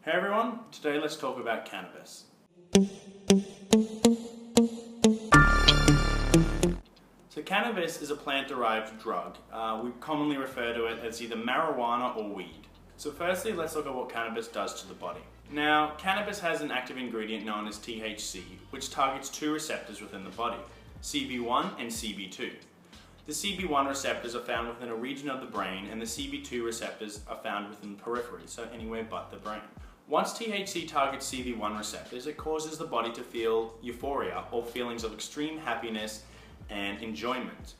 Hey everyone, today let's talk about cannabis. So cannabis is a plant-derived drug. We commonly refer to it as either marijuana or weed. So firstly, let's look at what cannabis does to the body. Now, cannabis has an active ingredient known as THC, which targets two receptors within the body, CB1 and CB2. The CB1 receptors are found within a region of the brain, and the CB2 receptors are found within the periphery, so anywhere but the brain. Once THC targets CB1 receptors, it causes the body to feel euphoria or feelings of extreme happiness and enjoyment.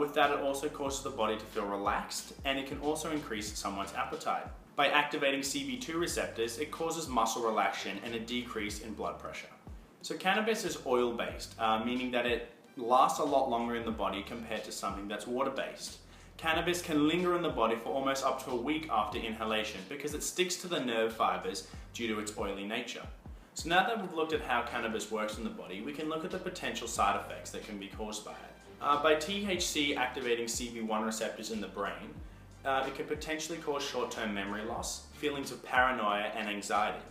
With that, it also causes the body to feel relaxed, and it can also increase someone's appetite. By activating CB2 receptors, it causes muscle relaxation and a decrease in blood pressure. So cannabis is oil-based, meaning that it lasts a lot longer in the body compared to something that's water-based. Cannabis can linger in the body for almost up to a week after inhalation because it sticks to the nerve fibers due to its oily nature. So now that we've looked at how cannabis works in the body, we can look at the potential side effects that can be caused by it. By THC activating CB1 receptors in the brain, it can potentially cause short-term memory loss, feelings of paranoia and anxiety,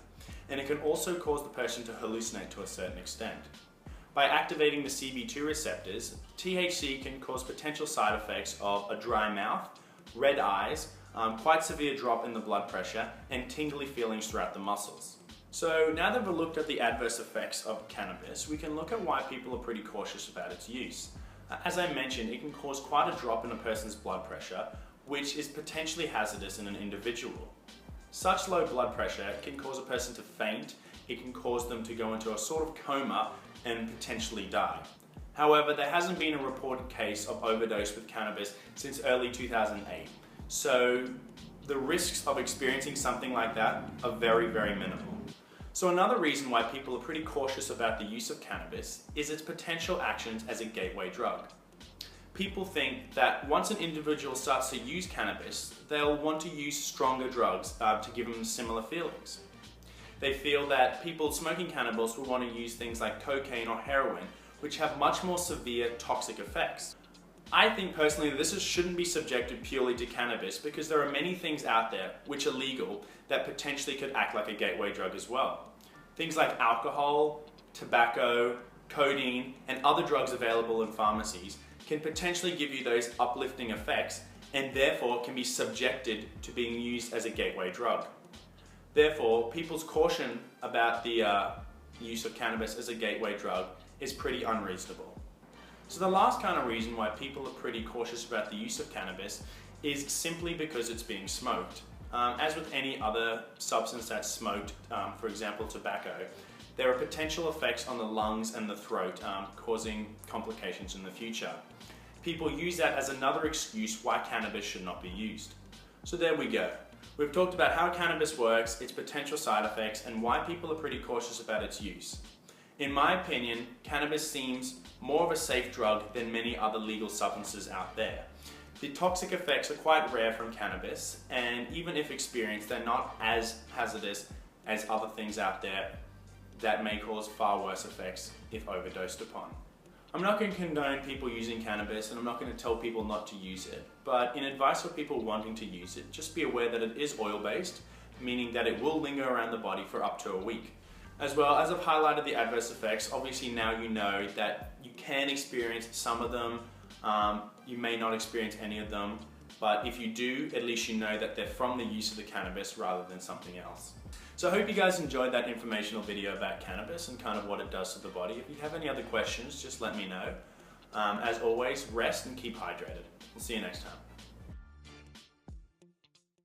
and it can also cause the person to hallucinate to a certain extent. By activating the CB2 receptors, THC can cause potential side effects of a dry mouth, red eyes, quite severe drop in the blood pressure, and tingly feelings throughout the muscles. So now that we've looked at the adverse effects of cannabis, we can look at why people are pretty cautious about its use. As I mentioned, it can cause quite a drop in a person's blood pressure, which is potentially hazardous in an individual. Such low blood pressure can cause a person to faint, it can cause them to go into a sort of coma and potentially die. However, there hasn't been a reported case of overdose with cannabis since early 2008. So the risks of experiencing something like that are very, very minimal. So another reason why people are pretty cautious about the use of cannabis is its potential actions as a gateway drug. People think that once an individual starts to use cannabis, they'll want to use stronger drugs to give them similar feelings. They feel that people smoking cannabis will want to use things like cocaine or heroin, which have much more severe toxic effects. I think personally that this shouldn't be subjected purely to cannabis because there are many things out there which are legal that potentially could act like a gateway drug as well. Things like alcohol, tobacco, codeine, and other drugs available in pharmacies can potentially give you those uplifting effects and therefore can be subjected to being used as a gateway drug. Therefore, people's caution about the use of cannabis as a gateway drug is pretty unreasonable. So the last kind of reason why people are pretty cautious about the use of cannabis is simply because it's being smoked. As with any other substance that's smoked, for example tobacco, there are potential effects on the lungs and the throat, causing complications in the future. People use that as another excuse why cannabis should not be used. So there we go. We've talked about how cannabis works, its potential side effects, and why people are pretty cautious about its use. In my opinion, cannabis seems more of a safe drug than many other legal substances out there. The toxic effects are quite rare from cannabis, and even if experienced, they're not as hazardous as other things out there that may cause far worse effects if overdosed upon. I'm not going to condone people using cannabis, and I'm not going to tell people not to use it, but in advice for people wanting to use it, just be aware that it is oil-based, meaning that it will linger around the body for up to a week. As well, as I've highlighted the adverse effects, obviously now you know that you can experience some of them, you may not experience any of them, but if you do, at least you know that they're from the use of the cannabis rather than something else. So I hope you guys enjoyed that informational video about cannabis and kind of what it does to the body. If you have any other questions, just let me know. As always, rest and keep hydrated. We'll see you next time.